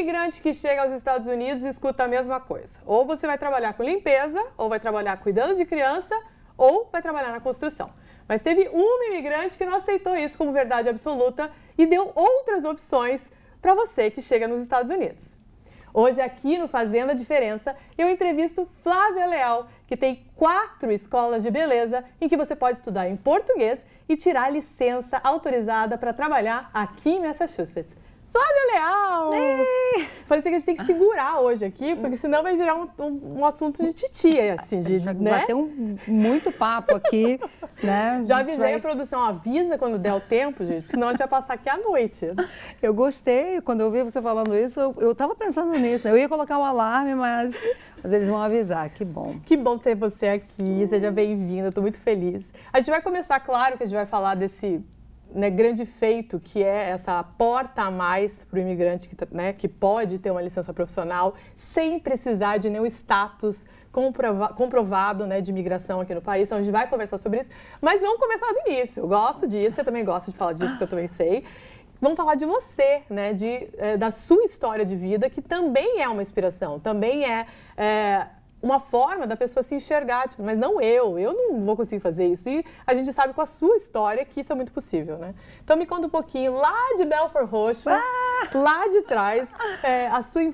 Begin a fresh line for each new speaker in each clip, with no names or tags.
imigrante que chega aos Estados Unidos escuta a mesma coisa. Ou você vai trabalhar com limpeza, ou vai trabalhar cuidando de criança, ou vai trabalhar na construção. Mas teve uma imigrante que não aceitou isso como verdade absoluta e deu outras opções para você que chega nos Estados Unidos. Hoje aqui no Fazendo a Diferença, eu entrevisto Flávia Leal, que tem 4 escolas de beleza em que você pode estudar em português e tirar licença autorizada para trabalhar aqui em Massachusetts. Flávia Leal!
Ei!
Falei assim que a gente tem que segurar hoje aqui, porque senão vai virar um assunto de titia, assim, né?
Vai ter muito papo aqui, né?
Já avisei a produção, avisa quando der o tempo, gente, senão a gente vai passar aqui à noite.
Eu gostei, quando eu ouvi você falando isso, eu estava pensando nisso, né? Eu ia colocar o alarme, mas eles vão avisar, que bom.
Que bom ter você aqui, seja bem-vinda, estou muito feliz. A gente vai começar, claro, que a gente vai falar desse... grande feito que é essa porta a mais para o imigrante que pode ter uma licença profissional sem precisar de nenhum status comprovado de imigração aqui no país. Então a gente vai conversar sobre isso, mas vamos começar do início. Eu gosto disso, você também gosta de falar disso, que eu também sei. Vamos falar de você, da sua história de vida, que também é uma inspiração, também é uma forma da pessoa se enxergar, tipo, mas não eu não vou conseguir fazer isso. E a gente sabe com a sua história que isso é muito possível, né? Então me conta um pouquinho lá de Belford Roxo, lá de trás,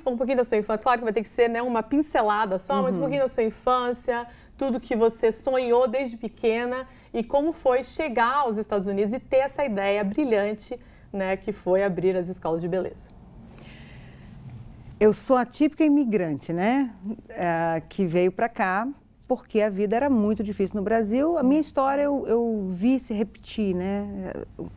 um pouquinho da sua infância. Claro que vai ter que ser uma pincelada só, mas um pouquinho da sua infância, tudo que você sonhou desde pequena e como foi chegar aos Estados Unidos e ter essa ideia brilhante, que foi abrir as escolas de beleza.
Eu sou a típica imigrante, que veio para cá porque a vida era muito difícil no Brasil. A minha história eu vi se repetir,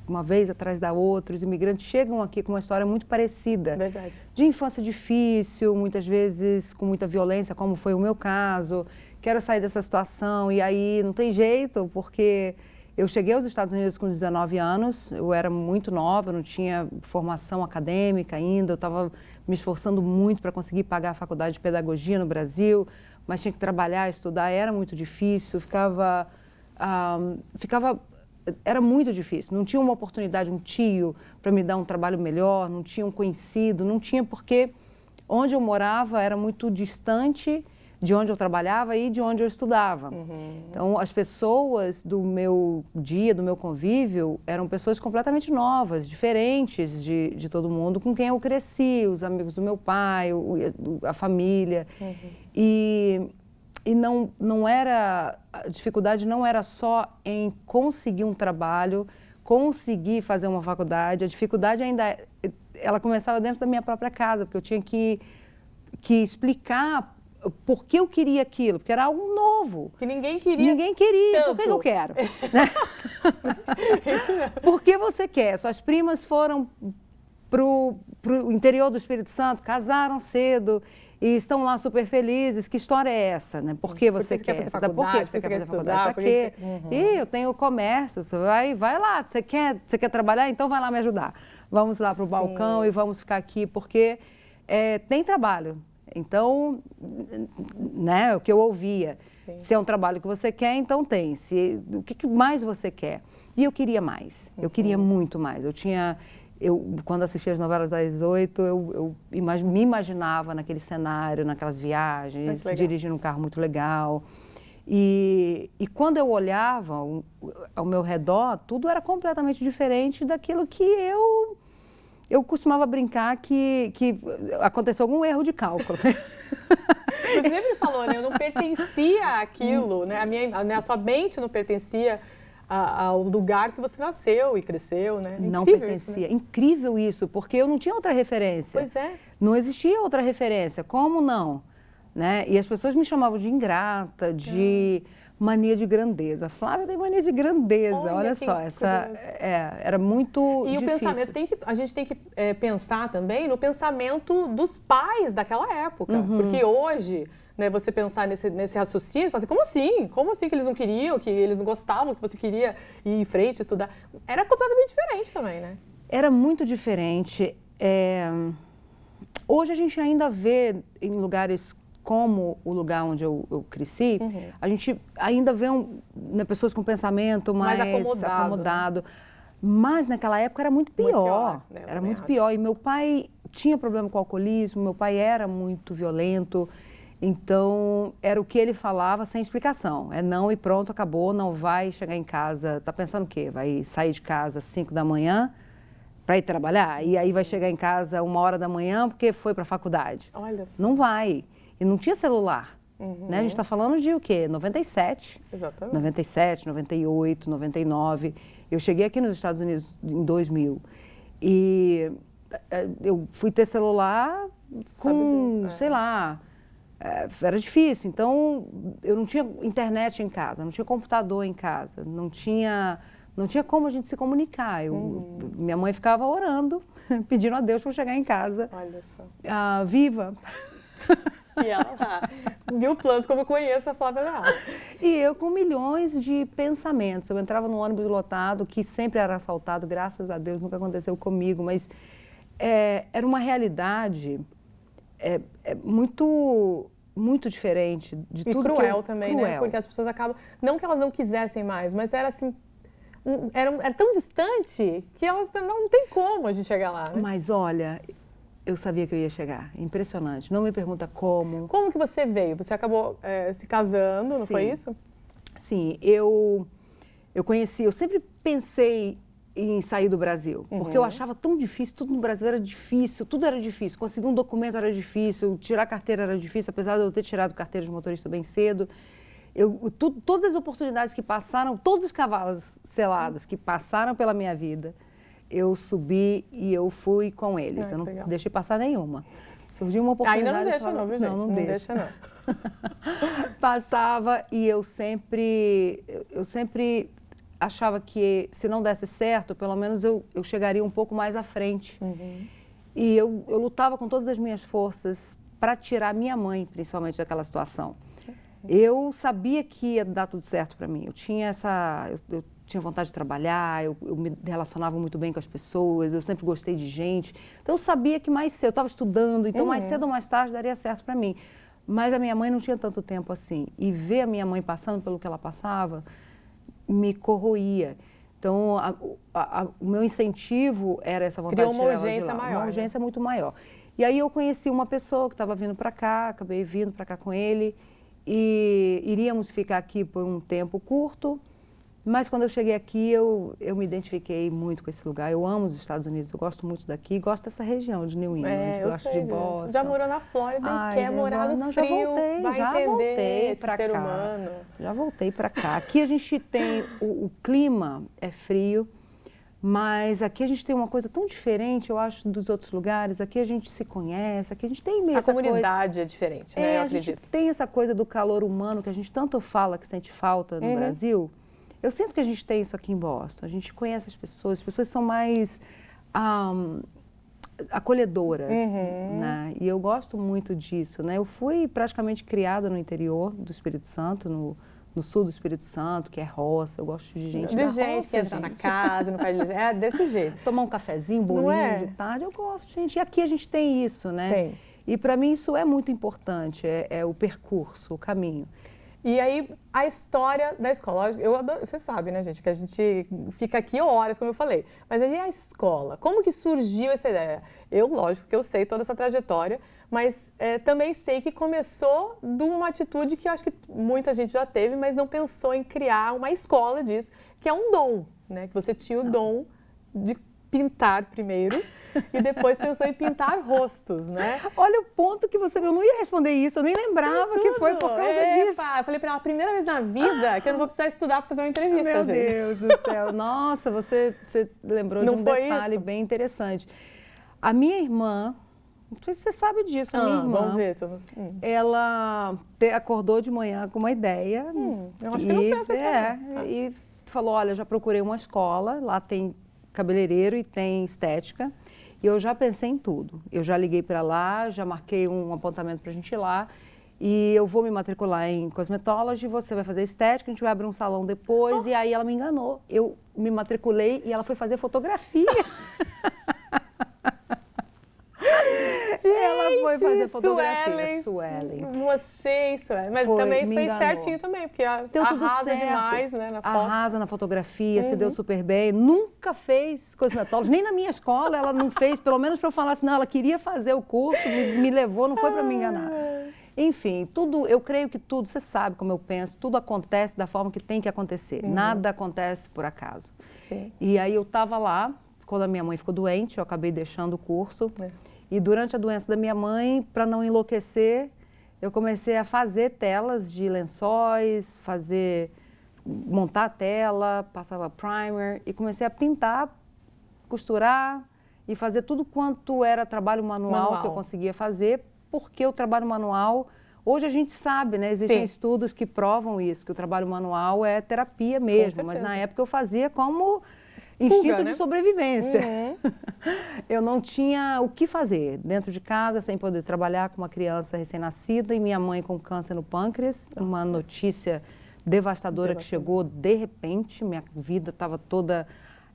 uma vez atrás da outra. Os imigrantes chegam aqui com uma história muito parecida.
Verdade.
De infância difícil, muitas vezes com muita violência, como foi o meu caso. Quero sair dessa situação e aí não tem jeito, porque... Eu cheguei aos Estados Unidos com 19 anos, eu era muito nova, não tinha formação acadêmica ainda, eu estava me esforçando muito para conseguir pagar a faculdade de pedagogia no Brasil, mas tinha que trabalhar, estudar, era muito difícil, era muito difícil, não tinha uma oportunidade, um tio para me dar um trabalho melhor, não tinha um conhecido, não tinha porque onde eu morava era muito distante de onde eu trabalhava e de onde eu estudava. Então, as pessoas do meu dia, do meu convívio, eram pessoas completamente novas, diferentes de todo mundo, com quem eu cresci, os amigos do meu pai, a família. E não era, a dificuldade não era só em conseguir um trabalho, conseguir fazer uma faculdade, a dificuldade ela começava dentro da minha própria casa, porque eu tinha que explicar por que eu queria aquilo, porque era algo novo.
Que ninguém queria.
Ninguém queria.
Tanto.
Por que eu quero? Por que você quer? Suas primas foram pro interior do Espírito Santo, casaram cedo e estão lá super felizes. Que história é essa, Por que você quer fazer faculdade? Por que você quer fazer faculdade? Para quê? Ih, eu tenho comércio, você vai lá. Você quer trabalhar? Então vai lá me ajudar. Vamos lá para o balcão e vamos ficar aqui, porque tem trabalho. Então, o que eu ouvia, se é um trabalho que você quer, então tem. O que mais você quer? E eu queria mais, eu queria muito mais. Quando assistia as novelas das 8, eu me imaginava naquele cenário, naquelas viagens, dirigindo um carro muito legal. E quando eu olhava ao meu redor, tudo era completamente diferente daquilo que eu costumava brincar que aconteceu algum erro de cálculo.
Você sempre falou, eu não pertencia àquilo, a sua mente não pertencia ao lugar que você nasceu e cresceu,
Não pertencia. Isso, Incrível isso, porque eu não tinha outra referência.
Pois é.
Não existia outra referência. Como não? E as pessoas me chamavam de ingrata, de mania de grandeza. Flávia tem mania de grandeza, olha só, era muito difícil.
E o pensamento, a gente tem que pensar também no pensamento dos pais daquela época, porque hoje, você pensar nesse raciocínio, falar assim, como assim que eles não queriam, que eles não gostavam, que você queria ir em frente, estudar, era completamente diferente também,
Era muito diferente. Hoje a gente ainda vê em lugares como o lugar onde eu cresci, a gente ainda vê pessoas com pensamento mais acomodado. Mas naquela época era muito pior. Era muito pior. E meu pai, tinha problema com o alcoolismo, meu pai era muito violento, então era o que ele falava sem explicação. É não e pronto, acabou, não vai chegar em casa, tá pensando o quê? Vai sair de casa às 5 da manhã para ir trabalhar? E aí vai chegar em casa 1h da manhã porque foi para a faculdade?
Olha só.
Não vai. E não tinha celular. Né? A gente está falando de o quê? 97.
Exatamente.
97, 98, 99. Eu cheguei aqui nos Estados Unidos em 2000. E eu fui ter celular com, sei lá, era difícil. Então, eu não tinha internet em casa, não tinha computador em casa, não tinha como a gente se comunicar. Minha mãe ficava orando, pedindo a Deus para eu chegar em casa.
Olha só.
Viva.
E ela, mil planos, como eu conheço a Flávia Leal.
E eu com milhões de pensamentos. Eu entrava num ônibus lotado, que sempre era assaltado, graças a Deus, nunca aconteceu comigo, mas era uma realidade muito, muito diferente de tudo
cruel
que eu...
também,
cruel.
né? Porque as pessoas acabam, não que elas não quisessem mais, mas era assim, era tão distante que elas não tem como a gente chegar lá, né?
Mas olha, eu sabia que eu ia chegar. Impressionante. Não me pergunta como.
Como que você veio? Você acabou se casando, não foi isso?
Sim, eu conheci, eu sempre pensei em sair do Brasil, porque eu achava tão difícil, tudo no Brasil era difícil, tudo era difícil. Conseguir um documento era difícil, tirar carteira era difícil, apesar de eu ter tirado carteira de motorista bem cedo. Todas as oportunidades que passaram, todos os cavalos selados que passaram pela minha vida, eu subi e eu fui com eles. Eu não deixei passar nenhuma. Surgiu uma oportunidade.
Ainda não deixa não, viu, gente?
Não deixa não. Passava e eu sempre achava que se não desse certo, pelo menos eu chegaria um pouco mais à frente. E eu lutava com todas as minhas forças para tirar minha mãe, principalmente, daquela situação. Eu sabia que ia dar tudo certo para mim. Eu tinha vontade de trabalhar, eu me relacionava muito bem com as pessoas, eu sempre gostei de gente. Então eu sabia que mais cedo, eu estava estudando, então mais cedo ou mais tarde daria certo para mim. Mas a minha mãe não tinha tanto tempo assim. E ver a minha mãe passando pelo que ela passava me corroía. Então o meu incentivo era essa vontade
Criou
de tirar ela de lá.
Criou uma urgência maior.
Uma urgência muito maior. E aí eu conheci uma pessoa que estava vindo para cá, acabei vindo para cá com ele. E iríamos ficar aqui por um tempo curto, mas quando eu cheguei aqui eu me identifiquei muito com esse lugar. Eu amo os Estados Unidos, eu gosto muito daqui, gosto dessa região de New England, gosto de Boston.
Já morou na Flórida e quer morar no frio,
já voltei
para cá. Humano.
Já voltei para cá. Aqui a gente tem, o clima é frio, mas aqui a gente tem uma coisa tão diferente, eu acho, dos outros lugares. Aqui a gente se conhece, aqui a gente tem meio essa coisa...
A comunidade é diferente, né? Eu acredito.
A gente tem essa coisa do calor humano que a gente tanto fala que sente falta no Brasil. Eu sinto que a gente tem isso aqui em Boston. A gente conhece as pessoas são mais acolhedoras, né? E eu gosto muito disso, né? Eu fui praticamente criada no interior do Espírito Santo, no sul do Espírito Santo, que é roça. Eu gosto de gente da roça,
que entra na casa, no pé de desse jeito.
Tomar um cafezinho, bolinho de tarde, eu gosto, gente. E aqui a gente tem isso, né?
Tem.
E para mim isso é muito importante, é o percurso, o caminho.
E aí, a história da escola, eu adoro, você sabe, né, gente, que a gente fica aqui horas, como eu falei, mas aí a escola, como que surgiu essa ideia? Eu, lógico que eu sei toda essa trajetória, mas também sei que começou de uma atitude que eu acho que muita gente já teve, mas não pensou em criar uma escola disso, que é um dom, né, que você tinha o dom de pintar primeiro e depois pensou em pintar rostos, né?
Olha o ponto que você... Eu não ia responder isso, eu nem lembrava que foi por causa disso.
Eu falei para ela, a primeira vez na vida que eu não vou precisar estudar para fazer uma entrevista,
Meu
gente.
Deus do céu. Nossa, você lembrou de um detalhe bem interessante. A minha irmã, não sei se você sabe disso, a minha irmã...
Vamos ver.
Ela acordou de manhã com uma ideia.
Eu acho que não sei essa história.
E falou, olha, já procurei uma escola, lá tem cabeleireiro e tem estética. E eu já pensei em tudo. Eu já liguei para lá, já marquei um apontamento para a gente ir lá. E eu vou me matricular em cosmetology, você vai fazer estética, a gente vai abrir um salão depois. E aí ela me enganou. Eu me matriculei e ela foi fazer fotografia. Ela foi fazer fotografia. Suelen.
Você e Suelen. Mas também fez certinho também, porque arrasa demais, né, na foto.
Arrasa na fotografia, se deu super bem. Nunca fez cosmetólogos, nem na minha escola ela não fez, pelo menos para eu falar assim, não, ela queria fazer o curso, me levou, não foi para me enganar. Enfim, tudo, eu creio que tudo, você sabe como eu penso, tudo acontece da forma que tem que acontecer. Nada acontece por acaso.
Sim.
E aí eu estava lá, quando a minha mãe ficou doente, eu acabei deixando o curso. E durante a doença da minha mãe, para não enlouquecer, eu comecei a fazer telas de lençóis, montar a tela, passava primer e comecei a pintar, costurar e fazer tudo quanto era trabalho manual que eu conseguia fazer, porque o trabalho manual, hoje a gente sabe, né? Existem estudos que provam isso, que o trabalho manual é terapia mesmo, mas na época eu fazia como instinto de sobrevivência. Eu não tinha o que fazer dentro de casa, sem poder trabalhar com uma criança recém-nascida e minha mãe com câncer no pâncreas, uma notícia devastadora que chegou de repente, minha vida estava toda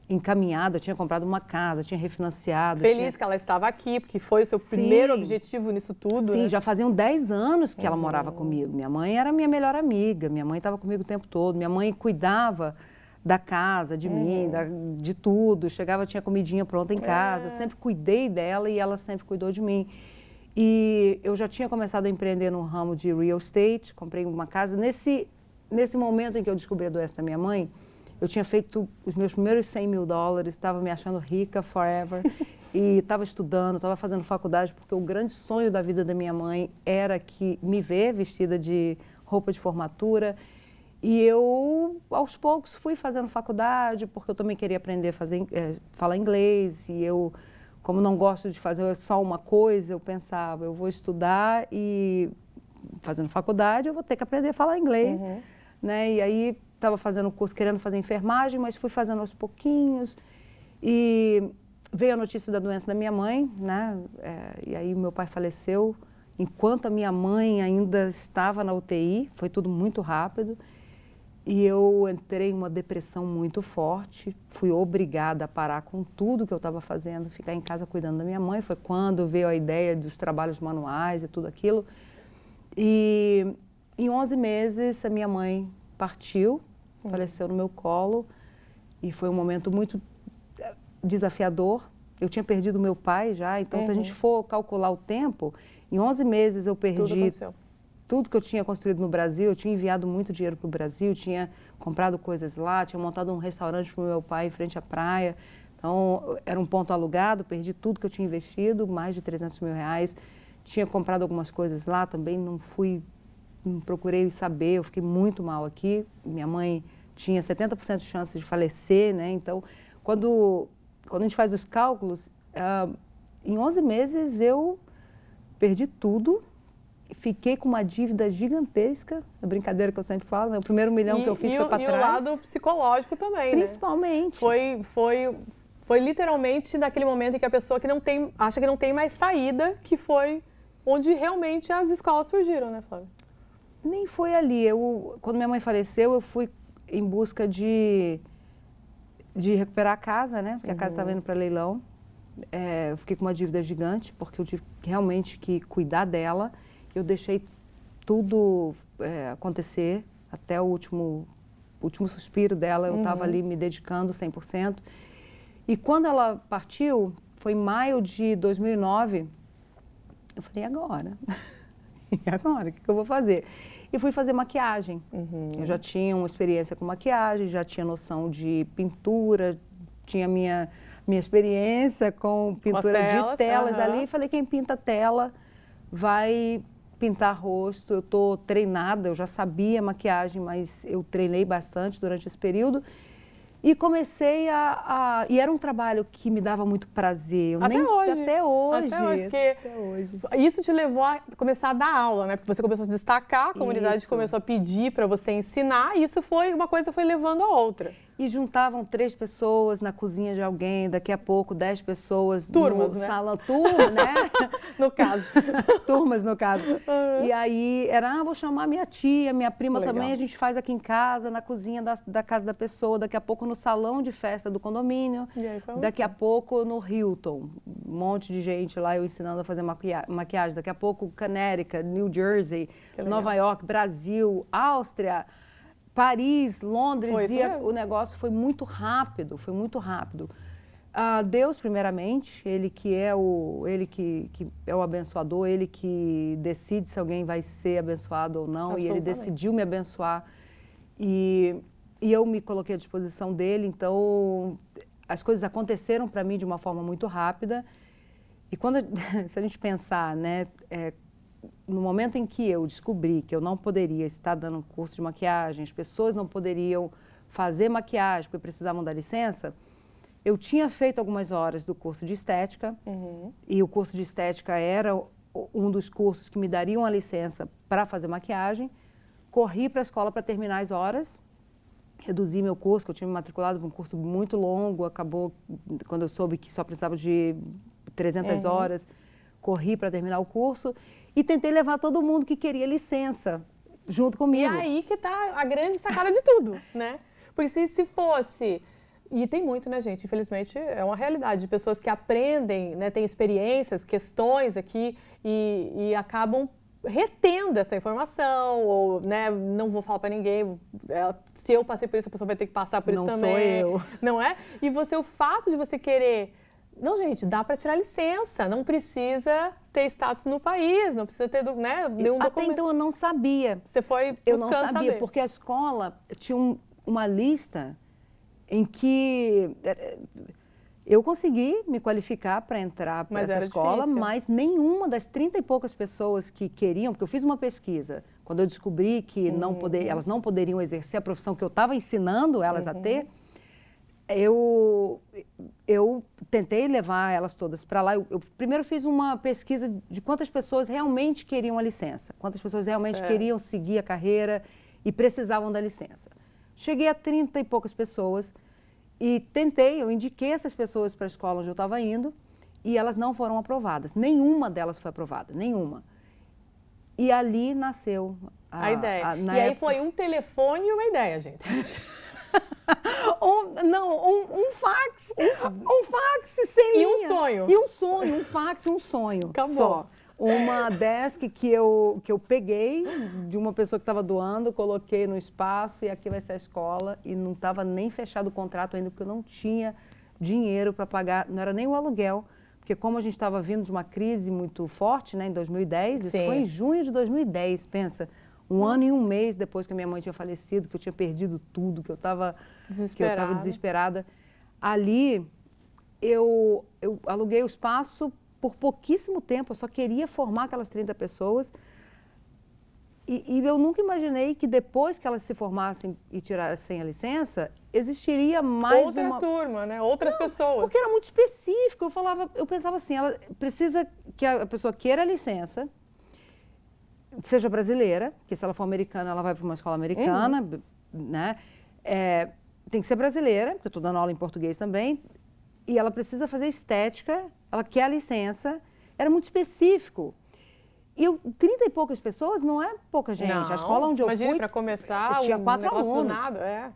encaminhada, eu tinha comprado uma casa, tinha refinanciado.
Feliz que ela estava aqui, porque foi o seu primeiro objetivo nisso tudo.
Sim,
né?
Já faziam 10 anos que ela morava comigo. Minha mãe era minha melhor amiga, minha mãe estava comigo o tempo todo, minha mãe cuidava da casa, de mim, de tudo. Chegava, tinha comidinha pronta em casa, eu sempre cuidei dela e ela sempre cuidou de mim. E eu já tinha começado a empreender no ramo de real estate, comprei uma casa. Nesse momento em que eu descobri a doença da minha mãe, eu tinha feito os meus primeiros $100 mil, estava me achando rica forever e estava estudando, estava fazendo faculdade, porque o grande sonho da vida da minha mãe era me ver vestida de roupa de formatura. E eu, aos poucos, fui fazendo faculdade, porque eu também queria aprender a falar inglês. E eu, como não gosto de fazer só uma coisa, eu pensava, eu vou estudar e fazendo faculdade eu vou ter que aprender a falar inglês. Né? E aí estava fazendo o curso, querendo fazer enfermagem, mas fui fazendo aos pouquinhos. E veio a notícia da doença da minha mãe, né? E aí meu pai faleceu enquanto a minha mãe ainda estava na UTI, foi tudo muito rápido. E eu entrei em uma depressão muito forte, fui obrigada a parar com tudo que eu estava fazendo, ficar em casa cuidando da minha mãe. Foi quando veio a ideia dos trabalhos manuais e tudo aquilo. E em 11 meses a minha mãe partiu, faleceu no meu colo e foi um momento muito desafiador. Eu tinha perdido meu pai já, então se a gente for calcular o tempo, em 11 meses eu perdi tudo que eu tinha construído no Brasil. Eu tinha enviado muito dinheiro para o Brasil, tinha comprado coisas lá, tinha montado um restaurante para o meu pai em frente à praia. Então, era um ponto alugado, perdi tudo que eu tinha investido, mais de R$300 mil. Tinha comprado algumas coisas lá, também não procurei saber, eu fiquei muito mal aqui. Minha mãe tinha 70% de chance de falecer, né? Então, quando a gente faz os cálculos, em 11 meses eu perdi tudo. Fiquei com uma dívida gigantesca, a brincadeira que eu sempre falo, né? O primeiro milhão que eu fiz foi para trás.
E o lado psicológico também,
principalmente.
Né? Foi literalmente naquele momento em que a pessoa acha que não tem mais saída, que foi onde realmente as escolas surgiram, né, Flávia?
Nem foi ali. Quando minha mãe faleceu, eu fui em busca de recuperar a casa, né? Porque a casa estava indo para leilão. Eu fiquei com uma dívida gigante, porque eu tive realmente que cuidar dela. Eu deixei tudo acontecer até o último suspiro dela. Eu estava ali me dedicando 100%. E quando ela partiu, foi em maio de 2009, eu falei, e agora? E agora? O que eu vou fazer? E fui fazer maquiagem. Eu já tinha uma experiência com maquiagem, já tinha noção de pintura, tinha minha experiência com pintura de telas ali. Falei, quem pinta tela vai pintar rosto. Eu estou treinada, eu já sabia maquiagem, mas eu treinei bastante durante esse período. E comecei e era um trabalho que me dava muito prazer.
Até hoje,
porque
isso te levou a começar a dar aula, né? Porque você começou a se destacar, a comunidade começou a pedir para você ensinar, e isso foi uma coisa foi levando a outra.
E juntavam 3 pessoas na cozinha de alguém, daqui a pouco 10 pessoas
turmas,
no
né?
salão, turma, né?
No caso.
Turmas, no caso. E aí era, vou chamar minha tia, minha prima
Legal.
também, a gente faz aqui em casa, na cozinha da casa da pessoa, daqui a pouco no salão de festa do condomínio,
E aí foi
daqui a pouco no Hilton, um monte de gente lá, eu ensinando a fazer maquiagem, daqui a pouco Connecticut, New Jersey, Nova York, Brasil, Áustria, Paris, Londres, o negócio foi muito rápido, foi muito rápido. Deus, primeiramente, ele que é o abençoador, ele que decide se alguém vai ser abençoado ou não, e ele decidiu me abençoar. E eu me coloquei à disposição dele, então as coisas aconteceram para mim de uma forma muito rápida. E se a gente pensar, né, no momento em que eu descobri que eu não poderia estar dando um curso de maquiagem, as pessoas não poderiam fazer maquiagem porque precisavam da licença, eu tinha feito algumas horas do curso de estética, e o curso de estética era um dos cursos que me dariam a licença para fazer maquiagem. Corri para a escola para terminar as horas, reduzi meu curso, que eu tinha me matriculado para um curso muito longo, acabou quando eu soube que só precisava de 300 horas, corri para terminar o curso e tentei levar todo mundo que queria licença junto comigo.
E aí que tá a grande sacada de tudo, né? Porque se fosse... E tem muito, né, gente? Infelizmente, é uma realidade de pessoas que aprendem, né, têm experiências, questões aqui e acabam retendo essa informação, ou, né, não vou falar para ninguém, se eu passei por isso, a pessoa vai ter que passar por isso também.
Não sou eu.
Não é? E o fato de você querer... Não, gente, dá para tirar licença, não precisa ter status no país, não precisa ter, né, nenhum documento.
Até então eu não sabia.
Você foi buscando
Eu não sabia,
saber.
porque a escola tinha uma lista em que eu consegui me qualificar para entrar para essa escola,
difícil.
Mas nenhuma das 30 e poucas pessoas que queriam, porque eu fiz uma pesquisa, quando eu descobri que elas não poderiam exercer a profissão que eu estava ensinando elas a ter, eu tentei levar elas todas para lá. Eu primeiro fiz uma pesquisa de quantas pessoas realmente queriam a licença, quantas pessoas realmente queriam seguir a carreira e precisavam da licença. Cheguei a 30 e poucas pessoas e eu indiquei essas pessoas para a escola onde eu estava indo e elas não foram aprovadas. Nenhuma delas foi aprovada, nenhuma. E ali nasceu
a ideia. Aí foi um telefone e uma ideia, gente.
um fax. Um fax sem linha.
E um sonho.
E um sonho, um fax e um sonho.
Acabou.
Só. Uma desk que eu peguei de uma pessoa que estava doando, coloquei no espaço e aqui vai ser a escola. E não estava nem fechado o contrato ainda, porque eu não tinha dinheiro para pagar, não era nem o aluguel. Porque como a gente estava vindo de uma crise muito forte, né, em 2010, isso foi em junho de 2010, pensa. Um ano e um mês depois que a minha mãe tinha falecido, que eu tinha perdido tudo, que eu estava desesperada. Ali, eu aluguei o espaço por pouquíssimo tempo, eu só queria formar aquelas 30 pessoas. E eu nunca imaginei que depois que elas se formassem e tirassem a licença, existiria mais
outra turma, né? Outras pessoas.
Porque era muito específico. Eu pensava assim, ela precisa que a pessoa queira a licença, seja brasileira, que se ela for americana, ela vai para uma escola americana, né? Tem que ser brasileira, porque eu estou dando aula em português também, e ela precisa fazer estética, ela quer a licença, era muito específico. E 30 e poucas pessoas não é pouca gente.
Não,
a escola onde eu fui,
para começar,
tinha 4 alunos.
Nada,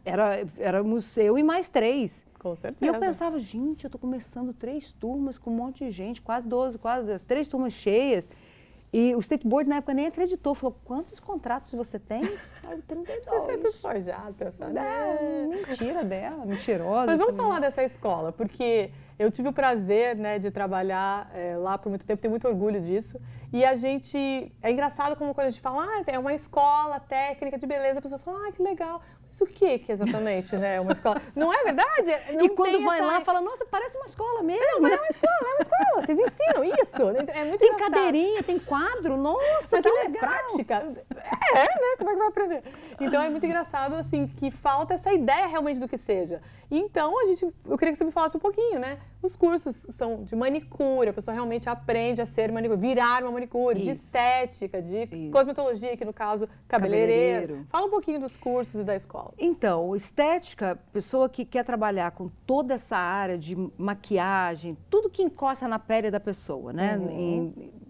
Éramos eu e mais 3.
Com certeza.
E eu pensava, gente, eu estou começando 3 turmas com um monte de gente, quase 12, quase as 3 turmas cheias. E o State Board na época nem acreditou, falou, quantos contratos você tem? Eu 32.
Você é tudo forjado, pensando.
Mentira dela, mentirosa.
Mas vamos falar dessa escola, porque eu tive o prazer, né, de trabalhar lá por muito tempo, tenho muito orgulho disso. E a gente, é engraçado como quando a gente fala, é uma escola técnica de beleza, a pessoa fala, que legal. Mas o que exatamente, né, é uma escola? Não é verdade? Não
e quando vai lá, fala, nossa, parece uma escola mesmo.
Não, mas é uma escola, vocês ensinam isso. É muito
tem
engraçado.
Cadeirinha, tem quadro, nossa,
mas
que
ela
legal.
é prática. né? Como é que vai aprender? Então é muito engraçado, assim, que falta essa ideia realmente do que seja. Então, eu queria que você me falasse um pouquinho, né? Os cursos são de manicure, a pessoa realmente aprende a ser manicure, virar uma manicure, de estética, de cosmetologia, que no caso, cabeleireiro. Fala um pouquinho dos cursos e da escola.
Então, estética, pessoa que quer trabalhar com toda essa área de maquiagem, tudo que encosta na pele da pessoa, né?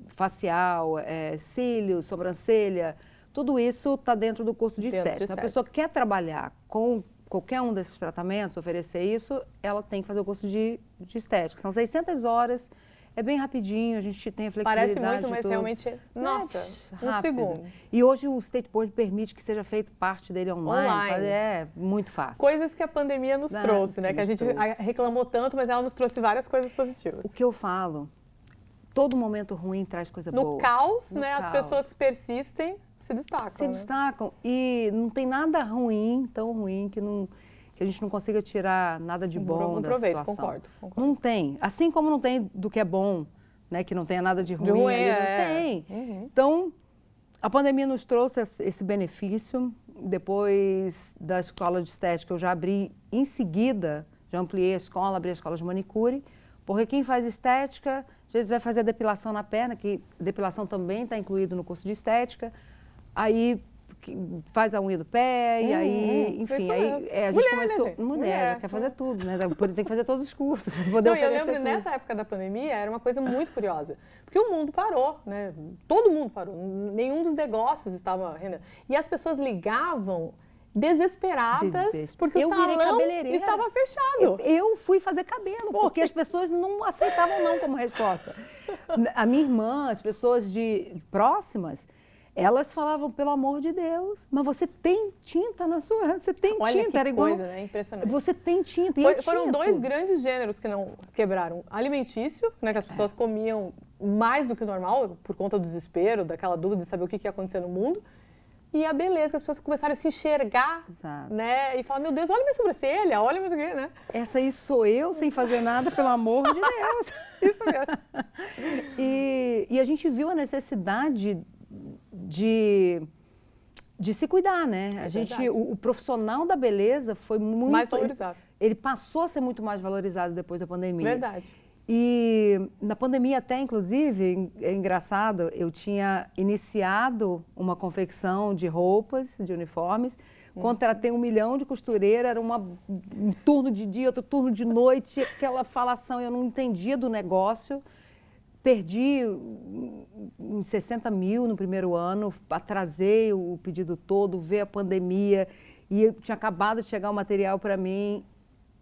Facial, cílios, sobrancelha, tudo isso está dentro do curso de estética. A pessoa que quer trabalhar com qualquer um desses tratamentos, oferecer isso, ela tem que fazer o curso de estética. São 600 horas, é bem rapidinho, a gente tem a flexibilidade.
Parece muito, mas realmente, nossa, um segundo.
E hoje o State Board permite que seja feito parte dele online. É muito fácil.
Coisas que a pandemia nos trouxe, né? Que a gente reclamou tanto, mas ela nos trouxe várias coisas positivas.
O que eu falo, todo momento ruim traz coisa boa.
No caos, né? As pessoas que persistem se destacam.
Se destacam. E não tem nada ruim, tão ruim, que a gente não consiga tirar nada de bom da situação.
Concordo.
Não tem. Assim como não tem do que é bom, né? Que não tenha nada de ruim. Não tem. Então, a pandemia nos trouxe esse benefício. Depois da escola de estética, eu já abri em seguida, já ampliei a escola, abri a escola de manicure. Porque quem faz estética, às vezes vai fazer a depilação na perna, que depilação também está incluído no curso de estética. Aí faz a unha do pé, e aí, enfim, a gente começou...
Né, gente?
Mulher, quer fazer tudo, né? Tem que fazer todos os cursos. Eu
lembro que nessa época da pandemia era uma coisa muito curiosa, porque o mundo parou, né? Todo mundo parou, nenhum dos negócios estava rendendo. E as pessoas ligavam desesperadas, porque o salão estava fechado.
Eu fui fazer cabelo, porque as pessoas não aceitavam não como resposta. A minha irmã, as pessoas próximas, elas falavam, pelo amor de Deus, mas você tem tinta na sua... Você tem tinta, era igual...
coisa, né? Impressionante.
Você tem tinta.
Foram dois grandes gêneros que não quebraram. Alimentício, né? Que as pessoas comiam mais do que o normal, por conta do desespero, daquela dúvida de saber o que ia acontecer no mundo. E a beleza, que as pessoas começaram a se enxergar, né? E falar, meu Deus, olha minha sobrancelha, olha mais o quê, né?
Essa aí sou eu, sem fazer nada, pelo amor de Deus.
Isso mesmo.
E a gente viu a necessidade de se cuidar, né? O profissional da beleza foi muito...
mais valorizado.
Ele passou a ser muito mais valorizado depois da pandemia.
Verdade.
E na pandemia até, inclusive, é engraçado, eu tinha iniciado uma confecção de roupas, de uniformes, contratei 1 milhão de costureiras, era um turno de dia, outro turno de noite, aquela falação, eu não entendia do negócio. Perdi uns 60 mil no primeiro ano, atrasei o pedido todo, veio a pandemia e eu tinha acabado de chegar o material para mim.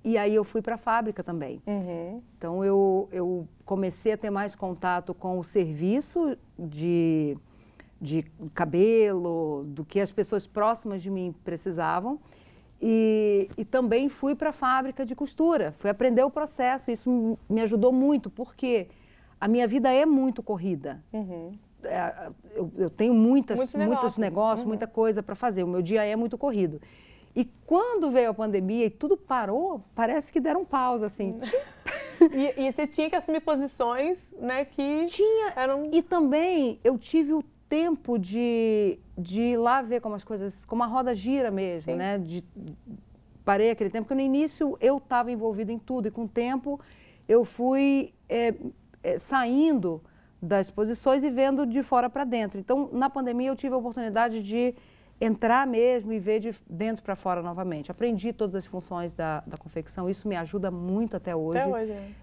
E aí eu fui para a fábrica também. Então eu comecei a ter mais contato com o serviço de cabelo, do que as pessoas próximas de mim precisavam. E também fui para a fábrica de costura, fui aprender o processo. Isso me ajudou muito, porque a minha vida é muito corrida. Eu tenho muitos negócios, muita coisa para fazer. O meu dia é muito corrido. E quando veio a pandemia e tudo parou, parece que deram pausa, assim.
E você tinha que assumir posições, né, que eram...
E também eu tive o tempo de ir lá ver como as coisas, como a roda gira mesmo, né? Parei aquele tempo, porque no início eu estava envolvida em tudo, e com o tempo eu fui saindo das posições e vendo de fora para dentro. Então, na pandemia eu tive a oportunidade de entrar mesmo e ver de dentro para fora novamente. Aprendi todas as funções da confecção, isso me ajuda muito até hoje.
Até hoje,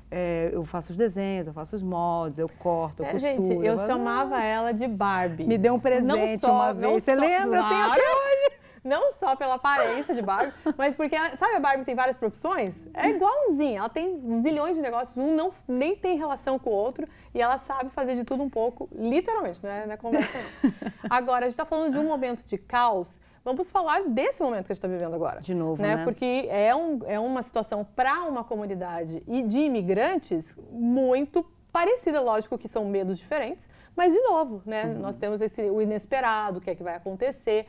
eu faço os desenhos, eu faço os moldes, eu corto, eu costuro.
Gente, eu chamava ela de Barbie.
Me deu um presente uma vez, você lembra?
Eu tenho até hoje. Não só pela aparência de Barbie, mas porque, sabe, a Barbie tem várias profissões? É igualzinha, ela tem zilhões de negócios, nem tem relação com o outro, e ela sabe fazer de tudo um pouco, literalmente, não é conversa não. Agora, a gente está falando de um momento de caos, vamos falar desse momento que a gente está vivendo agora.
De novo, né?
Porque é uma situação para uma comunidade e de imigrantes muito parecida, lógico que são medos diferentes, mas de novo, né? Nós temos o inesperado, o que é que vai acontecer.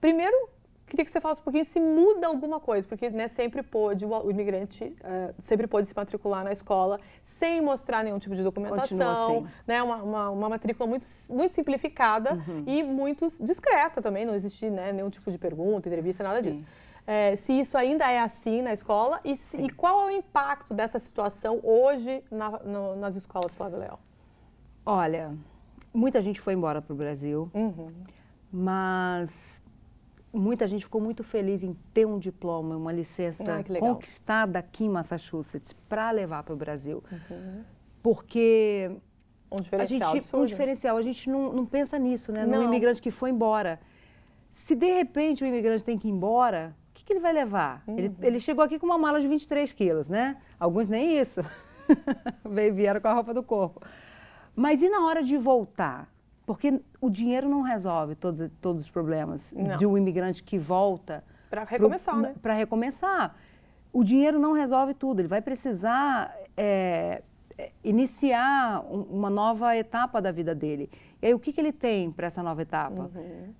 Primeiro, Queria que você falasse um pouquinho se muda alguma coisa, porque né, sempre pôde, o imigrante sempre pôde se matricular na escola sem mostrar nenhum tipo de documentação,
assim.
Né, uma matrícula muito, muito simplificada e muito discreta também, não existe né, nenhum tipo de pergunta, entrevista, nada disso. Se isso ainda é assim na escola e qual é o impacto dessa situação hoje nas escolas, Flávia Leal?
Olha, muita gente foi embora para o Brasil, mas muita gente ficou muito feliz em ter um diploma, uma licença conquistada aqui em Massachusetts para levar para o Brasil. Porque
um diferencial,
a gente não pensa nisso, né? No imigrante que foi embora. Se de repente o imigrante tem que ir embora, o que ele vai levar? Ele chegou aqui com uma mala de 23 quilos, né? Alguns nem isso. Vieram com a roupa do corpo. Mas e na hora de voltar? Porque o dinheiro não resolve todos os problemas de um imigrante que volta.
Para recomeçar, né?
Para recomeçar. O dinheiro não resolve tudo. Ele vai precisar iniciar uma nova etapa da vida dele. E aí, o que ele tem para essa nova etapa?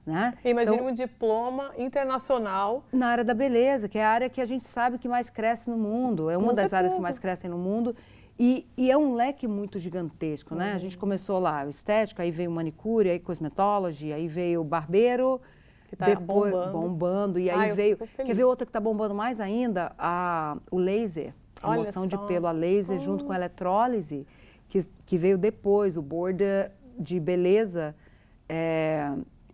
Né?
Imagina então, um diploma internacional.
Na área da beleza, que é a área que a gente sabe que mais cresce no mundo. É uma das áreas que mais crescem no mundo. E é um leque muito gigantesco, né? A gente começou lá, estética, aí veio manicure, aí cosmetology, aí veio barbeiro,
que tá
bombando. E aí veio, quer ver outra que está bombando mais ainda? O laser, a remoção de pelo a laser junto com a eletrólise, que veio depois, o board de beleza.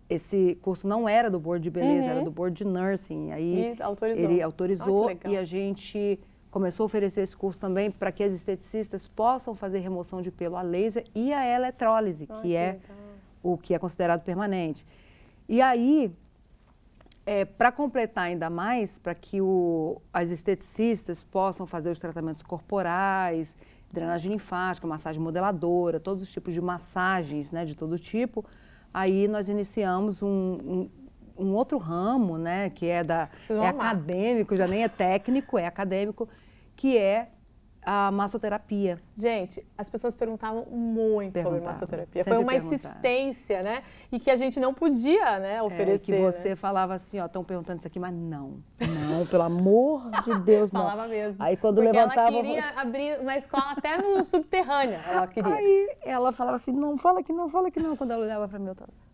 Esse curso não era do board de beleza, era do board de nursing. Aí ele autorizou e a gente começou a oferecer esse curso também para que as esteticistas possam fazer remoção de pelo a laser e a eletrólise, que é o que é considerado permanente. E aí, para completar ainda mais, para que as esteticistas possam fazer os tratamentos corporais, drenagem linfática, massagem modeladora, todos os tipos de massagens, né, de todo tipo, aí nós iniciamos um outro ramo, né, que é acadêmico, já nem é técnico, é acadêmico, que é a massoterapia.
Gente, as pessoas perguntavam muito sobre massoterapia. Foi uma insistência, né? E que a gente não podia, né, oferecer.
Que você falava assim, ó, estão perguntando isso aqui, mas não, pelo amor de Deus, não.
Falava mesmo.
Aí quando levantava...
ela queria abrir uma escola até no subterrânea, ela queria.
Aí ela falava assim, não, fala que não. Quando ela olhava para mim, eu estava assim...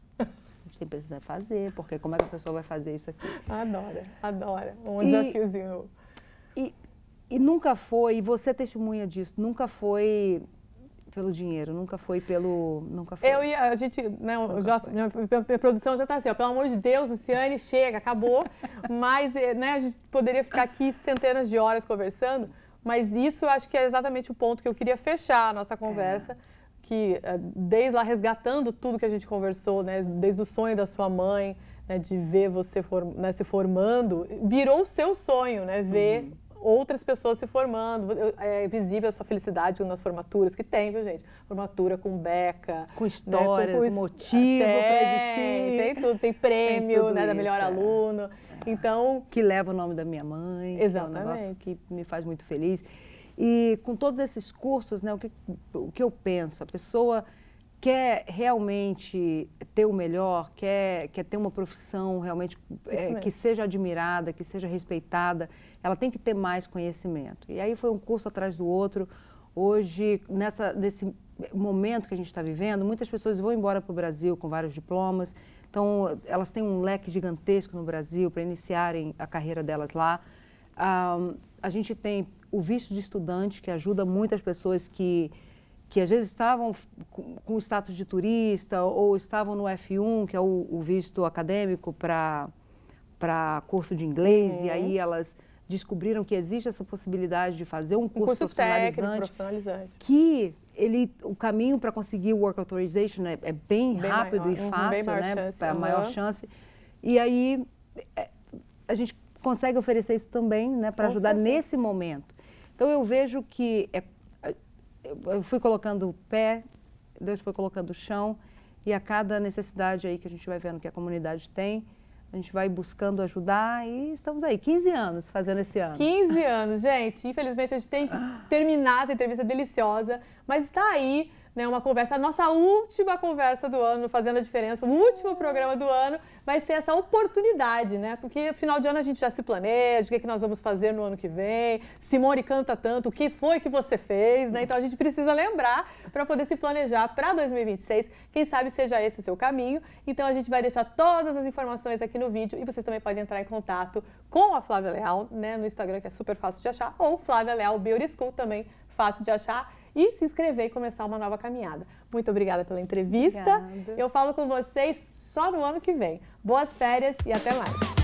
Tem que precisar fazer, porque como é que a pessoa vai fazer isso aqui?
Adora. Desafiozinho.
E nunca foi, e você testemunha disso, nunca foi pelo dinheiro, nunca foi.
A gente, né, minha produção já está assim, ó, pelo amor de Deus, Luciane, chega, acabou. Mas, né, a gente poderia ficar aqui centenas de horas conversando, mas isso eu acho que é exatamente o ponto que eu queria fechar a nossa conversa. Que desde lá resgatando tudo que a gente conversou, né, desde o sonho da sua mãe, né, de ver você se formando, virou o seu sonho, né, ver outras pessoas se formando. É visível a sua felicidade nas formaturas, que tem, viu, gente? Formatura com beca.
Com história, né, com motivo para existir.
Tem tudo, tem prêmio, né, da melhor aluno. Então,
que leva o nome da minha mãe.
Exatamente.
Que é um negócio que me faz muito feliz. E com todos esses cursos, né, o que eu penso, a pessoa quer realmente ter o melhor, quer ter uma profissão realmente que seja admirada, que seja respeitada, ela tem que ter mais conhecimento. E aí foi um curso atrás do outro. Hoje, nesse momento que a gente está vivendo, muitas pessoas vão embora para o Brasil com vários diplomas, então elas têm um leque gigantesco no Brasil para iniciarem a carreira delas lá. A gente tem o visto de estudante, que ajuda muitas pessoas que às vezes estavam com status de turista ou estavam no F1, que é o visto acadêmico para curso de inglês, e aí elas descobriram que existe essa possibilidade de fazer um curso
profissionalizante.
Que o caminho para conseguir o Work Authorization é bem rápido e fácil, né? A maior chance. E aí a gente consegue oferecer isso também, né, para ajudar nesse momento. Então eu vejo que eu fui colocando o pé, Deus foi colocando o chão, e a cada necessidade aí que a gente vai vendo que a comunidade tem, a gente vai buscando ajudar e estamos aí, 15 anos fazendo esse ano.
15 anos, gente. Infelizmente a gente tem que terminar essa entrevista deliciosa, mas está aí né, uma conversa, a nossa última conversa do ano, Fazendo a Diferença, o último programa do ano, vai ser essa oportunidade, né? Porque final de ano a gente já se planeja, o que, é que nós vamos fazer no ano que vem. Simone canta tanto, o que foi que você fez, né? Então a gente precisa lembrar para poder se planejar para 2026. Quem sabe seja esse o seu caminho. Então a gente vai deixar todas as informações aqui no vídeo e vocês também podem entrar em contato com a Flávia Leal, né, no Instagram, que é super fácil de achar, ou Flávia Leal Beauty School, também fácil de achar. E se inscrever e começar uma nova caminhada. Muito obrigada pela entrevista.
Obrigada.
Eu falo com vocês só no ano que vem. Boas férias e até mais.